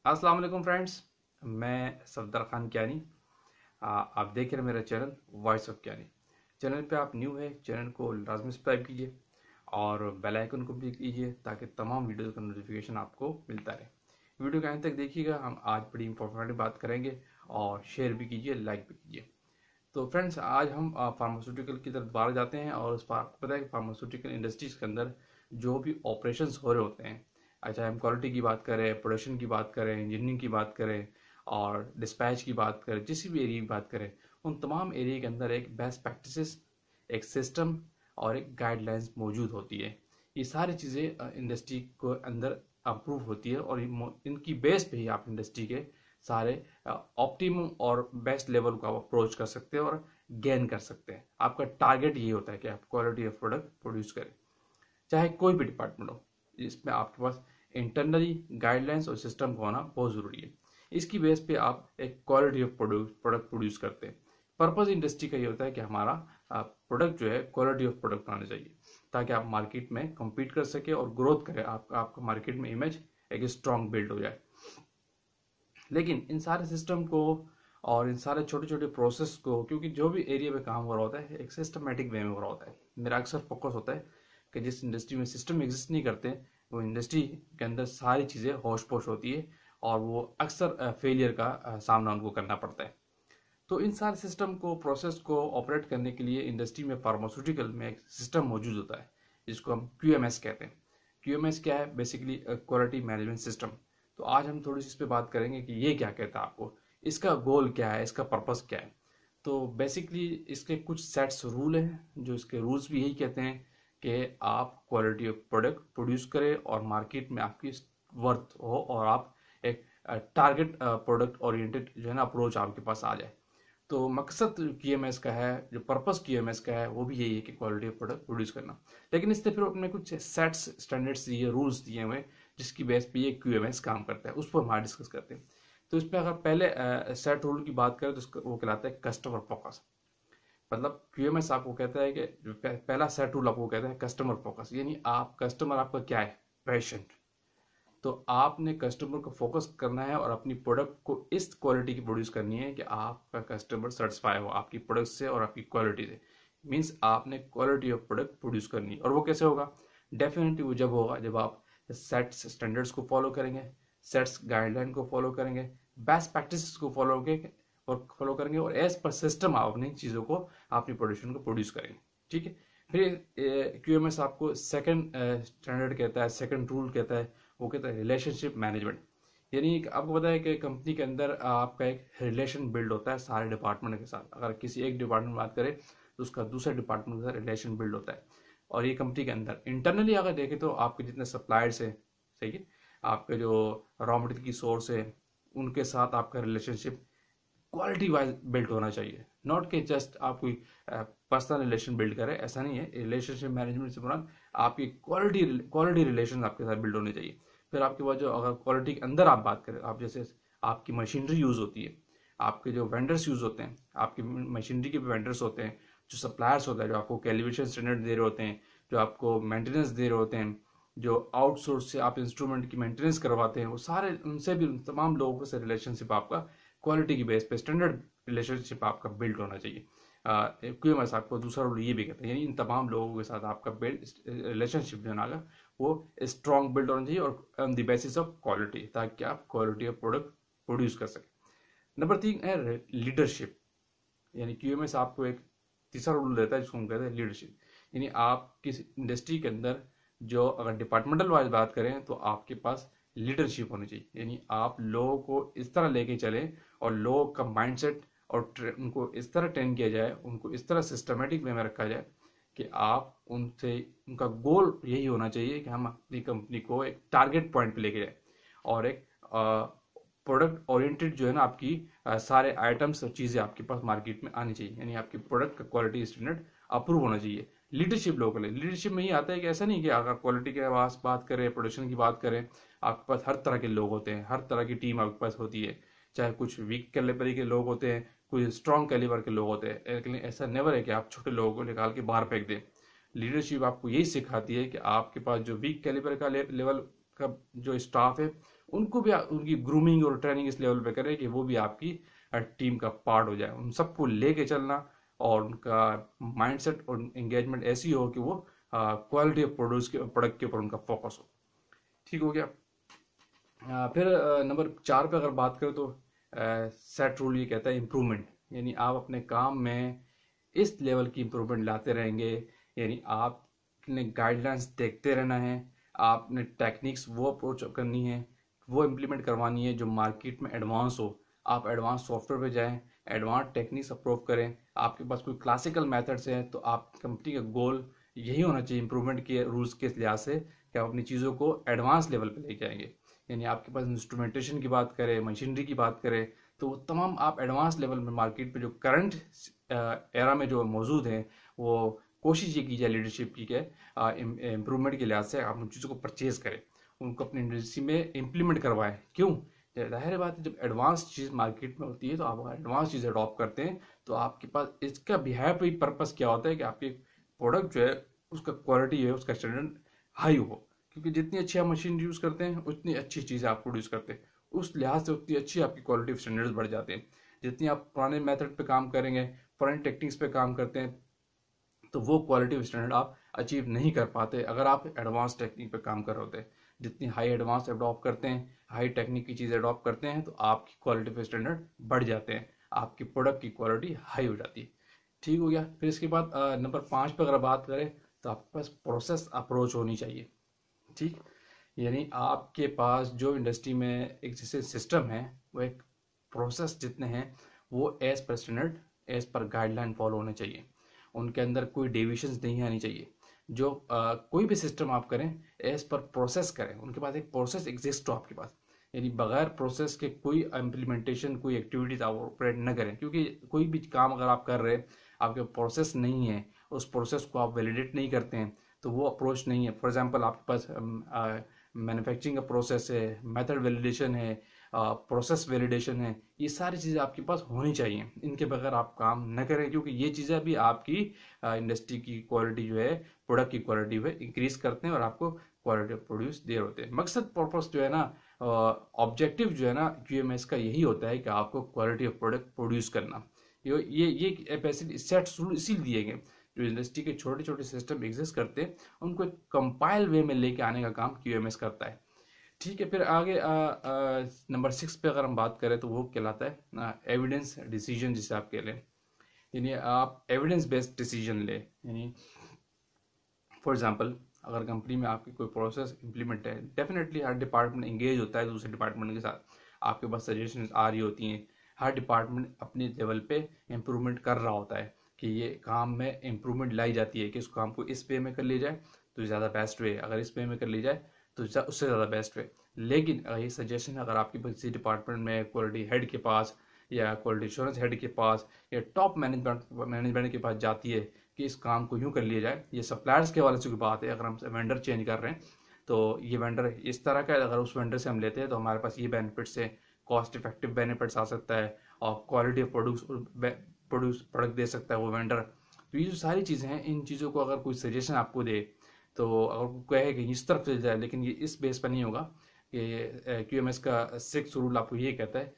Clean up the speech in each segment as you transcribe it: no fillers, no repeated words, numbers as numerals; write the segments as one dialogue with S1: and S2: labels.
S1: अस्सलाम वालेकुम फ्रेंड्स, मैं सफदर खान कियानी। आप देख रहे हैं मेरा channel voice of Kiani. Channel पे आप न्यू है, चैनल को लाजमी सब्सक्राइब कीजिए और बेल आइकन को भी कीजिए ताकि तमाम वीडियोस का नोटिफिकेशन आपको मिलता रहे। वीडियो के अंत तक देखिएगा, हम आज बड़ी इंपॉर्टेंट बात करेंगे और शेयर भी कीजिए, लाइक भी कीजिए। तो फ्रेंड्स, आज हम फार्मास्यूटिकल की तरफ दोबारा जाते हैं और आपको पता है कि फार्मास्यूटिकल इंडस्ट्रीज के अंदर जो भी ऑपरेशंस हो रहे होते हैं, चाहे हम क्वालिटी की बात करें, प्रोडक्शन की बात करें, इंजीनियरिंग की बात करें और डिस्पैच की बात करें, जिस भी एरिया की बात करें, उन तमाम एरिया के अंदर एक बेस्ट प्रैक्टिसेस, एक सिस्टम और एक गाइडलाइंस मौजूद होती है। ये सारी चीज़ें इंडस्ट्री को अंदर अप्रूव होती है और इनकी बेस पे ही आप इंडस्ट्री के सारे ऑप्टिमम और बेस्ट लेवल को आप अप्रोच कर सकते हैं और गेन कर सकते हैं। आपका टारगेट ये होता है कि आप क्वालिटी ऑफ प्रोडक्ट प्रोड्यूस करें, चाहे कोई भी डिपार्टमेंट हो। इसमें आपके पास इंटरनली गाइडलाइंस और सिस्टम का होना बहुत ज़रूरी है। इसकी बेस पे आप एक क्वालिटी ऑफ प्रोडक्ट प्रोड्यूस करते हैं। पर्पज इंडस्ट्री का ये होता है कि हमारा प्रोडक्ट जो है क्वालिटी ऑफ प्रोडक्ट आना चाहिए ताकि आप मार्केट में compete कर सके और ग्रोथ करें, आपका मार्केट में इमेज एक स्ट्रॉन्ग बिल्ड हो जाए। लेकिन इन सारे सिस्टम को और इन सारे छोटे छोटे प्रोसेस को, क्योंकि जो भी एरिया में काम हो रहा होता है एक सिस्टमेटिक वे में हो रहा होता है, मेरा अक्सर फोकस होता है कि जिस इंडस्ट्री में सिस्टम एग्जिस्ट नहीं करते वो इंडस्ट्री के अंदर सारी चीज़ें होश पोश होती है और वो अक्सर फेलियर का सामना उनको करना पड़ता है। तो इन सारे सिस्टम को, प्रोसेस को ऑपरेट करने के लिए इंडस्ट्री में, फार्मास्यूटिकल में एक सिस्टम मौजूद होता है जिसको हम QMS कहते हैं। QMS क्या है? Basically quality management system. तो आज हम थोड़ी सी इस पर बात करेंगे कि ये क्या कहता है, आपको इसका गोल क्या है, इसका पर्पस क्या है। तो बेसिकली इसके कुछ सेट्स रूल हैं, जो इसके रूल्स भी यही कहते हैं कि आप क्वालिटी ऑफ प्रोडक्ट प्रोड्यूस करें और मार्केट में आपकी वर्थ हो और आप एक टारगेट प्रोडक्ट ओरिएंटेड जो है ना अप्रोच आपके पास आ जाए। तो मकसद QMS का है, जो पर्पस QMS का है वो भी यही है कि क्वालिटी ऑफ प्रोडक्ट प्रोड्यूस करना। लेकिन इससे फिर अपने कुछ सेट्स, स्टैंडर्ड्स दिए, रूल्स दिए हुए जिसकी बेस पे ये QMS काम करता है, उस पर हम आज डिस्कस करते हैं। तो इस पर अगर पहले सेट रूल की बात करें तो वो कहलाता है कस्टमर फोकस। मतलब QMS आपको कहता है कि पहला सेट रूल आपको कहता है कस्टमर फोकस, यानी आप कस्टमर आपका क्या है? पेशेंट। तो आपने कस्टमर को फोकस करना है और अपनी प्रोडक्ट को इस क्वालिटी की प्रोड्यूस करनी है कि आपका कस्टमर सेटिस्फाई हो आपकी प्रोडक्ट से और आपकी क्वालिटी से। मीन्स आपने क्वालिटी ऑफ प्रोडक्ट प्रोड्यूस करनी है। और वो कैसे होगा? डेफिनेटली वो जब होगा जब आप सेट्स स्टैंडर्ड्स को फॉलो करेंगे, सेट्स गाइडलाइन को फॉलो करेंगे, बेस्ट प्रैक्टिस को फॉलो करेंगे और एज पर सिस्टम आप अपनी चीज़ों को, अपनी प्रोडक्शन को प्रोड्यूस करेंगे। ठीक है। फिर QMS आपको सेकंड स्टैंडर्ड कहता है, सेकंड रूल कहता है, वो कहता है रिलेशनशिप मैनेजमेंट। यानी आपको पता है कि कंपनी के अंदर आपका एक रिलेशन बिल्ड होता है सारे डिपार्टमेंट के साथ। अगर किसी एक डिपार्टमेंट में बात करें तो उसका दूसरे डिपार्टमेंट के साथ रिलेशन बिल्ड होता है। और ये कंपनी के अंदर इंटरनली अगर देखें तो आपके जितने सप्लायर्स हैं, सही है, आपके जो रॉ मटेरियल की सोर्स है, उनके साथ आपका रिलेशनशिप क्वालिटी वाइज बिल्ड होना चाहिए। नॉट कि जस्ट आप कोई पर्सनल रिलेशन बिल्ड करें, ऐसा नहीं है। रिलेशनशिप मैनेजमेंट से मुराद आपकी क्वालिटी रिलेशन आपके साथ बिल्ड होने चाहिए। फिर आपके पास जो, अगर क्वालिटी के अंदर आप बात करें, आप जैसे आपकी मशीनरी यूज़ होती है, आपके जो वेंडर्स यूज़ होते हैं, आपकी मशीनरी के वेंडर्स होते हैं, जो सप्लायर्स होते हैं, जो आपको कैलिब्रेशन स्टैंडर्ड दे रहे होते हैं, जो आपको मेंटेनेंस दे रहे होते हैं, जो आउटसोर्स से आप इंस्ट्रूमेंट की मेंटेनेंस करवाते हैं, वो सारे, उनसे भी, उन तमाम लोगों से रिलेशनशिप आपका क्वालिटी की बेस पे स्टैंडर्ड रिलेशनशिप आपका बिल्ड होना चाहिए। QMS आपको दूसरा रूल ये भी कहता है, यानी इन तमाम लोगों के साथ आपका बिल्ड रिलेशनशिप जो है वो स्ट्रॉन्ग बिल्ड होना चाहिए और on the basis of quality, ताकि आप क्वालिटी ऑफ प्रोडक्ट प्रोड्यूस कर सकें। नंबर 3 है लीडरशिप। यानी QMS आपको एक तीसरा रूल देता है जिसको हम कहते हैं लीडरशिप। यानी आप किस इंडस्ट्री के अंदर, जो अगर डिपार्टमेंटल वाइज बात करें तो आपके पास लीडरशिप होनी चाहिए। यानी आप लोगों को इस तरह लेके चलें और लोगों का माइंडसेट और उनको इस तरह ट्रेन किया जाए, उनको इस तरह सिस्टमेटिक वे में रखा जाए कि आप उनसे, उनका गोल यही होना चाहिए कि हम अपनी कंपनी को एक टारगेट पॉइंट पे लेके जाए और एक प्रोडक्ट ओरिएंटेड जो है ना, आपकी सारे आइटम्स और चीज़ें आपके पास मार्केट में आनी चाहिए। यानी आपकी प्रोडक्ट का क्वालिटी स्टैंडर्ड अप्रूव होना चाहिए। लीडरशिप लोगों के लिए, लीडरशिप में ही आता है कि ऐसा नहीं कि अगर क्वालिटी के बात करें, प्रोडक्शन की बात करें, आपके पास हर तरह के लोग होते हैं, हर तरह की टीम आपके पास होती है। चाहे कुछ वीक कैलिबर के लोग होते हैं, कुछ स्ट्रॉन्ग कैलिबर के लोग होते हैं, लेकिन ऐसा नेवर है कि आप छोटे लोगों को निकाल के बाहर फेंक दें। लीडरशिप आपको यही सिखाती है कि आपके पास जो वीक कैलिबर का लेवल का जो स्टाफ है उनको भी उनकी ग्रूमिंग और ट्रेनिंग इस लेवल पे करें कि वो भी आपकी टीम का पार्ट हो जाए। उन सबको लेके चलना और उनका माइंडसेट और एंगेजमेंट ऐसी हो कि वो क्वालिटी ऑफ प्रोडक्ट के ऊपर उनका फोकस हो। ठीक हो गया। फिर नंबर 4 पे अगर बात करें तो सेट रूल ये कहता है इम्प्रूवमेंट, यानी आप अपने काम में इस लेवल की इम्प्रूवमेंट लाते रहेंगे। यानी आपने गाइडलाइंस देखते रहना है, आपने टेक्निक्स वो अप्रोच करनी है, वो इम्प्लीमेंट करवानी है जो मार्केट में एडवांस हो। आप एडवांस सॉफ्टवेयर पे जाएं, एडवांस टेक्निक्स अप्रूव करें। आपके पास कोई क्लासिकल मेथड्स हैं तो आप कंपनी का गोल यही होना चाहिए इम्प्रूवमेंट के रूल्स के लिहाज से कि आप अपनी चीज़ों को एडवांस लेवल पे ले जाएंगे। यानी आपके पास इंस्ट्रूमेंटेशन की बात करें, मशीनरी की बात करें, तो वो तमाम आप एडवांस लेवल में मार्केट पे जो करंट एरा में जो मौजूद हैं वो कोशिश ये की जाए लीडरशिप की है इम्प्रूवमेंट के लिहाज से आप उन चीज़ों को परचेज करें, उनको अपनी इंडस्ट्री में इम्प्लीमेंट करवाएं। क्यों? जाहिर बात है जब एडवांस चीज़ मार्केट में होती है तो आप अगर एडवांस चीज़ अडॉप्ट करते हैं तो आपके पास इसका बिहेव भी पर्पस क्या होता है कि आपके प्रोडक्ट जो है उसका क्वालिटी है, उसका स्टैंडर्ड हाई हो। क्योंकि जितनी अच्छी आप मशीन यूज़ करते हैं उतनी अच्छी चीज़ें आप प्रोड्यूस करते हैं, उस लिहाज से उतनी अच्छी आपकी क्वालिटी स्टैंडर्ड्स बढ़ जाते हैं। जितनी आप पुराने मेथड पे काम करेंगे, पुराने टेक्निक्स पे काम करते हैं, तो वो क्वालिटी स्टैंडर्ड आप अचीव नहीं कर पाते अगर आप एडवांस टेक्निक पे काम कर रहे होते हैं। जितनी हाई एडवांस अडॉप्ट करते हैं, हाई टेक्निक की चीज़ अडॉप्ट करते हैं तो आपकी क्वालिटी पे स्टैंडर्ड बढ़ जाते हैं, आपकी प्रोडक्ट की क्वालिटी हाई हो जाती है। ठीक हो गया। फिर इसके बाद नंबर 5 पे अगर बात करें तो आपके पास प्रोसेस अप्रोच होनी चाहिए। ठीक, यानी आपके पास जो इंडस्ट्री में एक जैसे सिस्टम है वो एक प्रोसेस जितने हैं वो as per standard, as per guideline follow होने चाहिए, उनके अंदर कोई डेविएशंस नहीं आनी चाहिए। जो कोई भी सिस्टम आप करें एज पर प्रोसेस करें, उनके पास एक प्रोसेस एग्जिस्ट हो आपके पास, यानी बगैर प्रोसेस के कोई इम्प्लीमेंटेशन, कोई एक्टिविटीज आप ऑपरेट न करें। क्योंकि कोई भी काम अगर आप कर रहे हैं आपके प्रोसेस नहीं है, उस प्रोसेस को आप वैलिडेट नहीं करते हैं तो वो अप्रोच नहीं है। फॉर एग्जांपल आपके पास मैन्युफैक्चरिंग का प्रोसेस है, मेथड वैलिडेशन है, प्रोसेस वैलिडेशन है, ये सारी चीज़ें आपके पास होनी चाहिए। इनके बगैर आप काम न करें क्योंकि ये चीज़ें भी आपकी इंडस्ट्री की क्वालिटी जो है, प्रोडक्ट की क्वालिटी है इंक्रीज करते हैं और आपको क्वालिटी ऑफ प्रोड्यूस देर होते हैं। मकसद पर्पस जो है ना, ऑब्जेक्टिव जो है ना क्यूएमएस का यही होता है कि आपको क्वालिटी ऑफ प्रोडक्ट प्रोड्यूस करना। ये पैसे सेट इसीलिए दिए गए। जो इंडस्ट्री के छोटे छोटे सिस्टम एग्जिस्ट करते हैं उनको एक कंपाइल वे में लेके आने का काम क्यूएमएस करता है। ठीक है। फिर आगे नंबर 6 पे अगर हम बात करें तो वो कहलाता है एविडेंस डिसीजन, जिसे आप कह लें। यानी आप एविडेंस बेस्ड डिसीजन ले। यानी फॉर एग्जांपल अगर कंपनी में आपकी कोई प्रोसेस इंप्लीमेंट है, डेफिनेटली हर डिपार्टमेंट एंगेज होता है दूसरे डिपार्टमेंट के साथ, आपके पास सजेशंस आ रही होती हैं, हर डिपार्टमेंट अपने लेवल पे इम्प्रूवमेंट कर रहा होता है कि ये काम में इम्प्रूवमेंट लाई जाती है कि इस काम को इस वे में कर लिया जाए तो ज़्यादा बेस्ट वे, अगर इस वे में कर ली जाए तो उससे ज़्यादा बेस्ट वे। लेकिन ये सजेशन अगर आपकी किसी डिपार्टमेंट में क्वालिटी हेड के पास या क्वालिटी एश्योरेंस हेड के पास या टॉप मैनेजमेंट के पास जाती है कि इस काम को यूँ कर लिया जाए, ये सप्लायर्स के वाले से कोई बात है, अगर हम वेंडर चेंज कर रहे हैं तो ये वेंडर इस तरह का है, अगर उस वेंडर से हम लेते हैं तो हमारे पास ये बेनिफिट्स है, कॉस्ट इफेक्टिव बेनिफिट्स आ सकता है और क्वालिटी ऑफ प्रोडक्ट दे सकता है वो वेंडर। तो ये जो सारी चीज़ें हैं, इन चीज़ों को अगर कोई सजेशन आपको दे तो अगर कहे कि इस तरफ चल जाए, लेकिन ये इस बेस पर नहीं होगा कि क्यूएमएस का 6 रूल आपको ये कहता है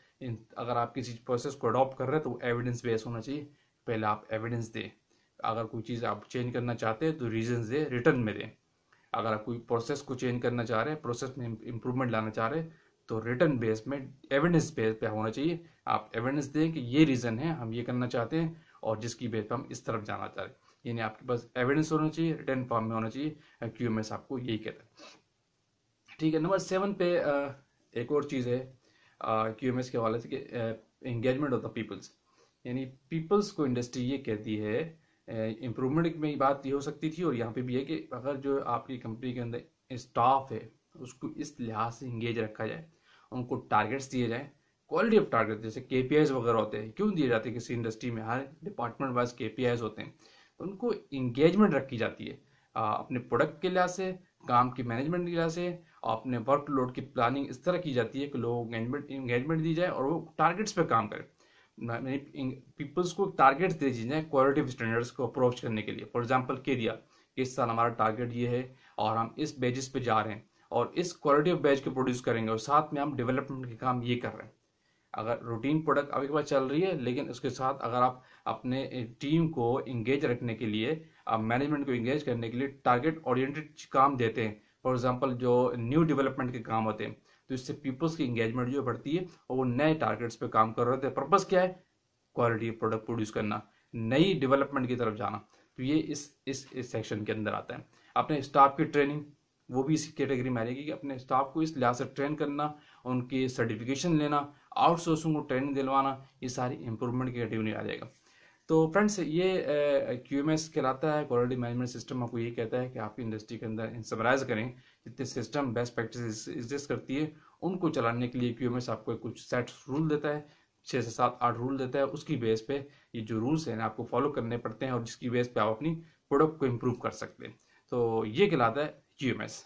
S1: अगर आप किसी प्रोसेस को अडॉप्ट कर रहे हैं तो एविडेंस बेस होना चाहिए। पहले आप एविडेंस दें, अगर कोई चीज़ आप चेंज करना चाहते हैं तो रीजंस दें, रिटर्न में दें। अगर आप कोई प्रोसेस को चेंज करना चाह रहे हैं, प्रोसेस में इंप्रूवमेंट लाना चाह रहे हैं तो रिटर्न बेस में एविडेंस बेस पे होना चाहिए। आप एविडेंस दें कि ये रीज़न है, हम ये करना चाहते हैं और जिसकी बेस पर हम इस तरफ जाना चाह रहे हैं। यानी आपके पास एविडेंस होना चाहिए, रिटर्न फॉर्म में होना चाहिए। क्यूएमएस आपको यही कहता है। ठीक है। नंबर 7 पे एक और चीज़ है क्यूएमएस के हवाले से कि एंगेजमेंट ऑफ द पीपल्स। यानी पीपल्स को इंडस्ट्री ये कहती है, इम्प्रूवमेंट में बात ये हो सकती थी और यहाँ पे भी है कि अगर जो आपकी कंपनी के अंदर स्टाफ है उसको इस लिहाज से इंगेज रखा जाए, उनको टारगेट्स दिए जाए, क्वालिटी ऑफ टारगेट जैसे केपीआईज वगैरह होते हैं, क्यों दिए जाते हैं किसी इंडस्ट्री में, हर डिपार्टमेंट वाइज केपीआईज होते हैं, तो उनको इंगेजमेंट रखी जाती है अपने प्रोडक्ट के लिहाज से, काम की मैनेजमेंट के लिहाज से, अपने वर्कलोड की प्लानिंग इस तरह की जाती है कि लोगों को इंगेजमेंट दी जाए और वो टारगेट्स पे काम करें। पीपल्स को टारगेट्स दे दी जाए क्वालिटी स्टैंडर्ड्स को अप्रोच करने के लिए। फॉर एग्जांपल कह दिया कि इस साल हमारा टारगेट ये है और हम इस बेसिस पे जा रहे हैं और इस क्वालिटी ऑफ बैच को प्रोड्यूस करेंगे और साथ में हम डेवलपमेंट के काम ये कर रहे हैं। अगर रूटीन प्रोडक्ट आपके पास चल रही है, लेकिन उसके साथ अगर आप अपने टीम को इंगेज रखने के लिए, मैनेजमेंट को इंगेज करने के लिए टारगेट ओरिएंटेड काम देते हैं, फॉर एग्जांपल जो न्यू डेवलपमेंट के काम होते हैं, तो इससे पीपल्स की इंगेजमेंट जो बढ़ती है और वो नए टारगेट्स पे काम कर रहे होते हैं। पर्पस क्या है? क्वालिटी प्रोडक्ट प्रोड्यूस करना, नई डेवलपमेंट की तरफ जाना। तो ये इस सेक्शन के अंदर आता है। अपने स्टाफ की ट्रेनिंग, वो भी इसी कैटेगरी में आ जाएगी कि अपने स्टाफ को इस लिहाज से ट्रेन करना, उनकी सर्टिफिकेशन लेना, आउटसोर्सिंग को ट्रेनिंग दिलवाना, ये सारी इंप्रूवमेंट की कैटेगरी में आ जाएगा। तो फ्रेंड्स, ये QMS कहलाता है, क्वालिटी मैनेजमेंट सिस्टम। आपको ये कहता है कि आपकी इंडस्ट्री के अंदर समराइज करें जितने सिस्टम बेस्ट प्रैक्टिस एग्जिस्ट करती है, उनको चलाने के लिए QMS आपको कुछ सेट रूल देता है, 6 से 7 8 रूल देता है। उसकी बेस पे ये जो रूल्स हैं आपको फॉलो करने पड़ते हैं और जिसकी बेस पे आप अपनी प्रोडक्ट को इम्प्रूव कर सकते हैं। तो ये कहलाता है QMS।